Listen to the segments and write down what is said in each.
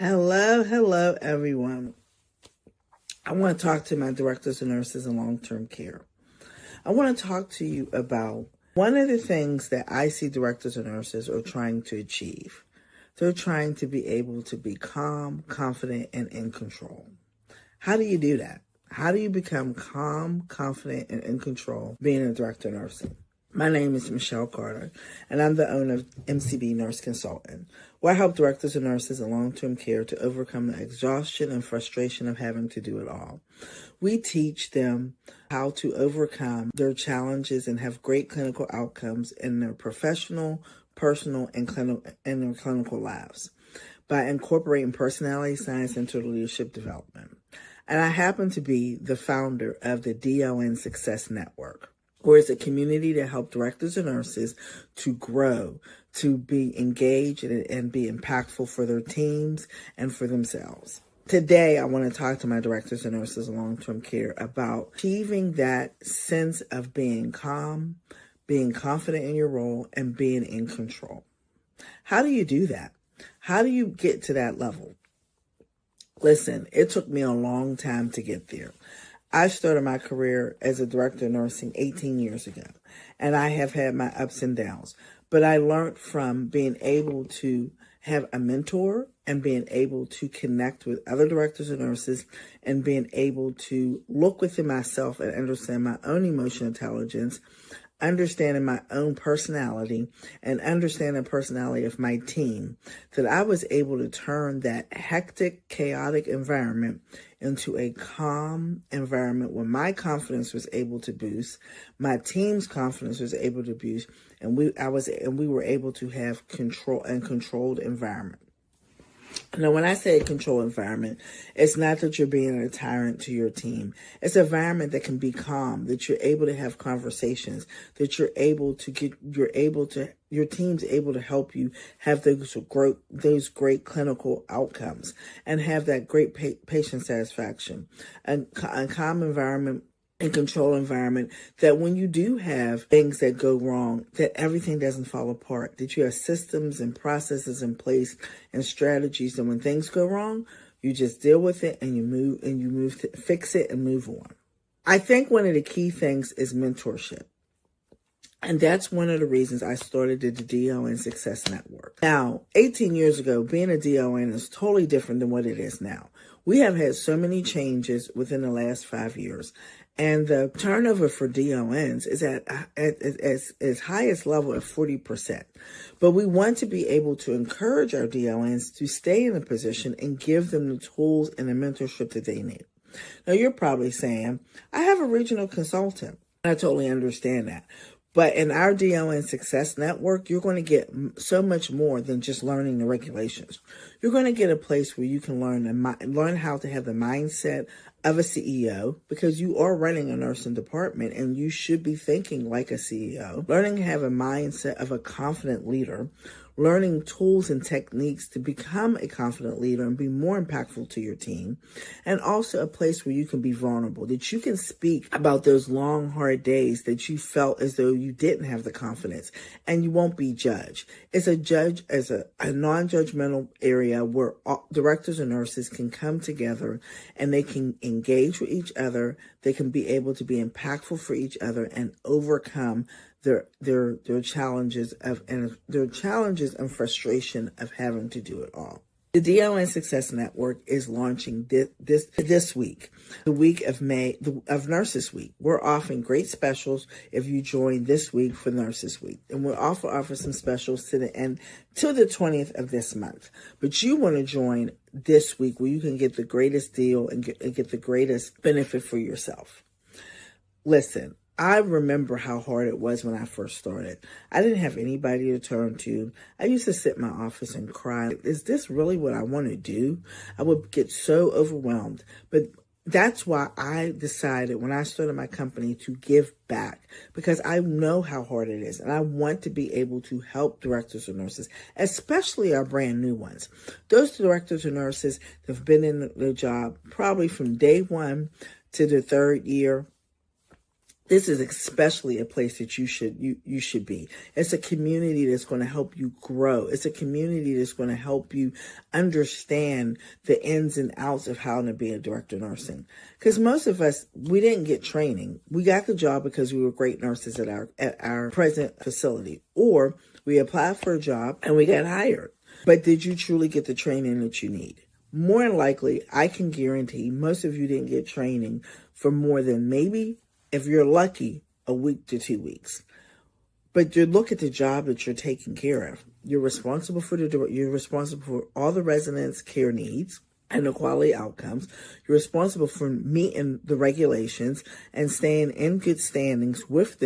Hello, everyone. I want to talk to my directors of nurses in long-term care. I want to talk to you about one of the things that I see directors of nurses are trying to achieve. They're trying to be able to be calm, confident, and in control. How do you do that? How do you become calm, confident, and in control being a director of nursing? My name is Michelle Carter, and I'm the owner of MCB Nurse Consultant, where I help directors of nurses in long-term care to overcome the exhaustion and frustration of having to do it all. We teach them how to overcome their challenges and have great clinical outcomes in their professional, personal, and their clinical lives by incorporating personality science into leadership development. And I happen to be the founder of the DON Success Network, where it's a community to help directors and nurses to grow, to be engaged and be impactful for their teams and for themselves. Today, I want to talk to my directors and nurses in long-term care about achieving that sense of being calm, being confident in your role, and being in control. How do you do that? How do you get to that level? Listen, it took me a long time to get there. I started my career as a director of nursing 18 years ago, and I have had my ups and downs. But I learned from being able to have a mentor and being able to connect with other directors of nurses and being able to look within myself and understand my own emotional intelligence, understanding my own personality and understanding the personality of my team, that I was able to turn that hectic, chaotic environment into a calm environment where my confidence was able to boost, my team's confidence was able to boost, and we were able to have controlled environment. Now, when I say a controlled environment, it's not that you're being a tyrant to your team. It's an environment that can be calm, that you're able to have conversations, that your team's able to help you have those great clinical outcomes and have that great patient satisfaction. A calm environment and control environment, that when you do have things that go wrong, that everything doesn't fall apart, that you have systems and processes in place and strategies, and when things go wrong, you just deal with it and you move to fix it and move on. I think one of the key things is mentorship. And that's one of the reasons I started the DON Success Network. Now, 18 years ago, being a DON is totally different than what it is now. We have had so many changes within the last 5 years. And the turnover for DONs is at its highest level at 40%. But we want to be able to encourage our DONs to stay in the position and give them the tools and the mentorship that they need. Now, you're probably saying, I have a regional consultant. I totally understand that. But in our DON Success Network, you're going to get so much more than just learning the regulations. You're going to get a place where you can learn how to have the mindset of a CEO, because you are running a nursing department and you should be thinking like a CEO. Learning to have a mindset of a confident leader, learning tools and techniques to become a confident leader and be more impactful to your team, and also a place where you can be vulnerable, that you can speak about those long, hard days that you felt as though you didn't have the confidence, and you won't be judged. It's a non-judgmental area where directors and nurses can come together and they can engage with each other. They can be able to be impactful for each other and overcome their challenges and frustration of having to do it all. The DON Success Network is launching this week, the week of May, of Nurses Week. We're offering great specials if you join this week for Nurses Week. And we'll also offer some specials to the end, to the 20th of this month. But you want to join this week where you can get the greatest deal and get the greatest benefit for yourself. Listen, I remember how hard it was when I first started. I didn't have anybody to turn to. I used to sit in my office and cry. Is this really what I want to do? I would get so overwhelmed. But that's why I decided when I started my company to give back, because I know how hard it is. And I want to be able to help directors or nurses, especially our brand new ones. Those directors or nurses that have been in their job probably from day one to their third year, This is especially a place that you should be. It's a community that's going to help you grow. It's a community that's going to help you understand the ins and outs of how to be a director of nursing. Because most of us, we didn't get training. We got the job because we were great nurses at our present facility, or we applied for a job and we got hired. But did you truly get the training that you need? More than likely, I can guarantee most of you didn't get training for more than maybe, if you're lucky, a week to 2 weeks. But you look at the job that you're taking care of. You're responsible for all the residents' care needs and the quality outcomes. You're responsible for meeting the regulations and staying in good standings with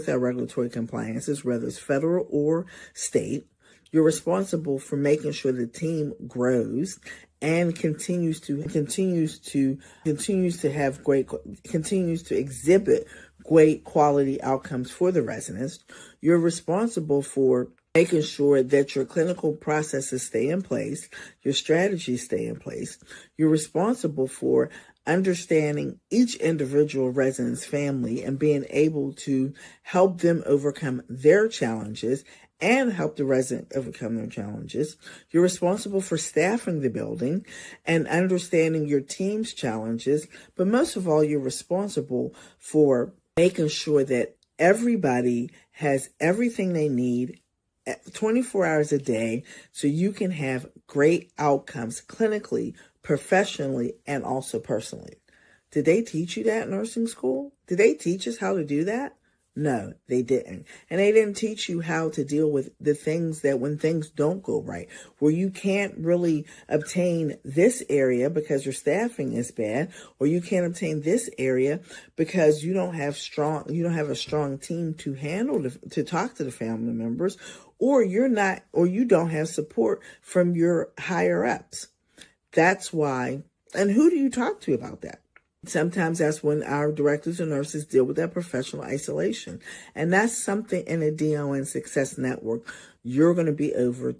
our regulatory compliances, whether it's federal or state. You're responsible for making sure the team grows and continues to exhibit great quality outcomes for the residents. You're responsible for making sure that your clinical processes stay in place, your strategies stay in place. You're responsible for understanding each individual resident's family and being able to help them overcome their challenges and help the resident overcome their challenges. You're responsible for staffing the building and understanding your team's challenges. But most of all, you're responsible for making sure that everybody has everything they need 24 hours a day so you can have great outcomes clinically, professionally, and also personally. Did they teach you that in nursing school? Did they teach us how to do that? No, they didn't. And they didn't teach you how to deal with the things that when things don't go right, where you can't really obtain this area because your staffing is bad, or you can't obtain this area because you don't have a strong team to handle, to talk to the family members, or you don't have support from your higher ups. That's why. And who do you talk to about that? Sometimes that's when our directors and nurses deal with that professional isolation. And that's something in a DON Success Network you're going to be able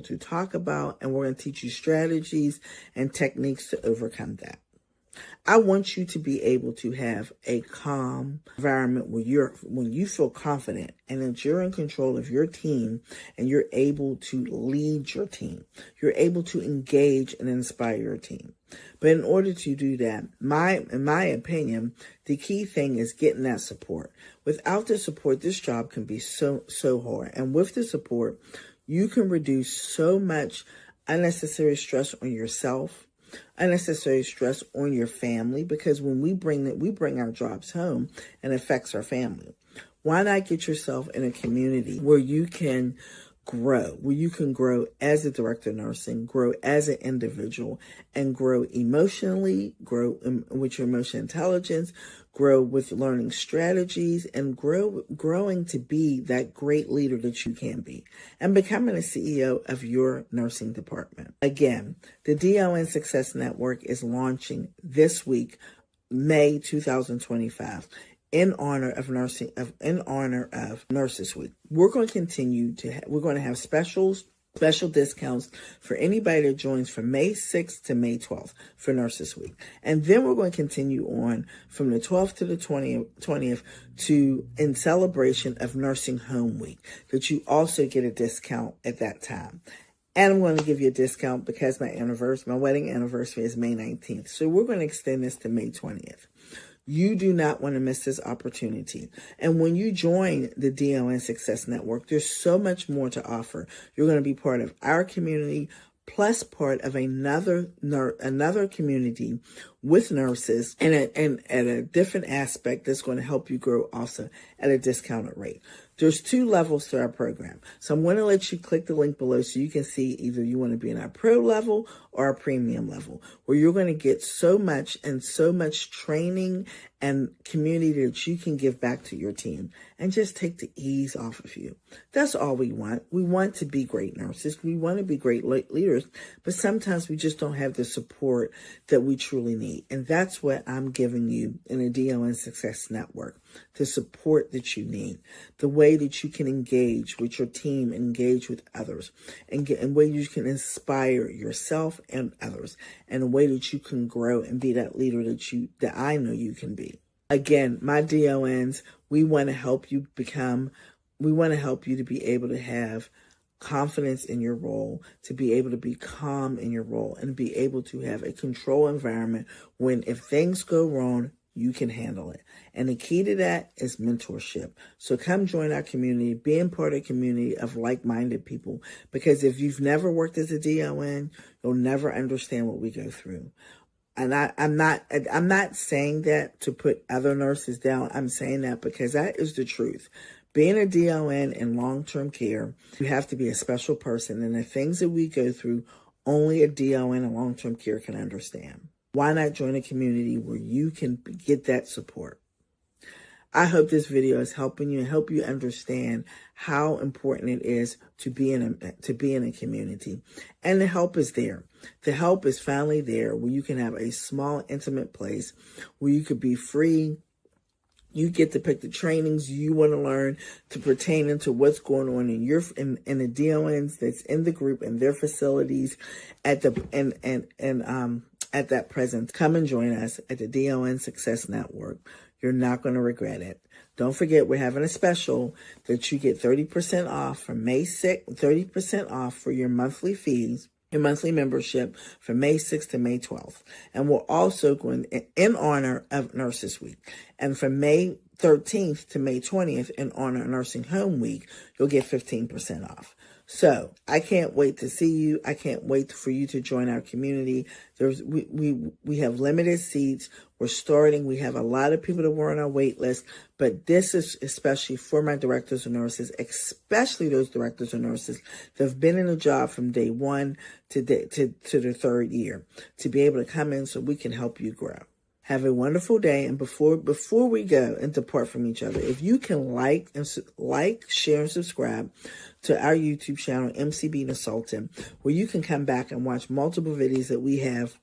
to talk about, and we're going to teach you strategies and techniques to overcome that. I want you to be able to have a calm environment when you feel confident and that you're in control of your team and you're able to lead your team. You're able to engage and inspire your team. But in order to do that, in my opinion, the key thing is getting that support. Without the support, this job can be so hard. And with the support, you can reduce so much unnecessary stress on yourself, unnecessary stress on your family, because when we bring our jobs home, and it affects our family. Why not get yourself in a community where you can grow as a director of nursing, grow as an individual, and grow emotionally, grow with your emotional intelligence, grow with learning strategies, and growing to be that great leader that you can be, and becoming a CEO of your nursing department. Again, the DON Success Network is launching this week, May 2025. In honor of Nurses Week. We're going to have special discounts for anybody that joins from May 6th to May 12th for Nurses Week. And then we're going to continue on from the 12th to the 20th in celebration of Nursing Home Week, that you also get a discount at that time. And I'm going to give you a discount because my wedding anniversary is May 19th. So we're going to extend this to May 20th. You do not want to miss this opportunity. And when you join the DON Success Network, there's so much more to offer. You're going to be part of our community, plus part of another community with nurses and at a different aspect that's going to help you grow also at a discounted rate. There's 2 levels to our program. So I'm going to let you click the link below so you can see either you want to be in our pro level or our premium level, where you're going to get so much training and community that you can give back to your team and just take the ease off of you. That's all we want. We want to be great nurses. We want to be great leaders, but sometimes we just don't have the support that we truly need. And that's what I'm giving you in a DON Success Network, the support that you need, the way that you can engage with your team, engage with others, and a way you can inspire yourself and others, and a way that you can grow and be that leader that I know you can be. Again, my DONs, we want to help you to be able to have confidence in your role, to be able to be calm in your role, and be able to have a control environment when if things go wrong, you can handle it. And the key to that is mentorship. So come join our community, being part of a community of like-minded people, because if you've never worked as a DON, you'll never understand what we go through. And I'm not saying that to put other nurses down. I'm saying that because that is the truth. Being a DON in long-term care, you have to be a special person. And the things that we go through, only a DON in long-term care can understand. Why not join a community where you can get that support? I hope this video is helping you and help you understand how important it is to be in a community. And the help is there. The help is finally there where you can have a small, intimate place where you could be free. You get to pick the trainings you want to learn to pertain into what's going on in the DONs that's in the group and their facilities at that present. Come and join us at the DON Success Network. You're not going to regret it. Don't forget, we're having a special that you get 30% off from May 6th, 30% off for your monthly fees, your monthly membership from May 6th to May 12th. And we're also going in honor of Nurses Week. And from May 13th to May 20th in honor of Nursing Home Week, you'll get 15% off. So I can't wait to see you. I can't wait for you to join our community. We have limited seats. We're starting. We have a lot of people that were on our wait list, but this is especially for my directors and nurses, especially those directors and nurses that have been in a job from day one to the third year, to be able to come in so we can help you grow. Have a wonderful day. And before we go and depart from each other, if you can like, share, and subscribe to our YouTube channel, MCB Consultant, where you can come back and watch multiple videos that we have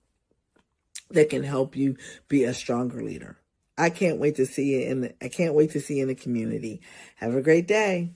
that can help you be a stronger leader. I can't wait to see you in the community. Have a great day.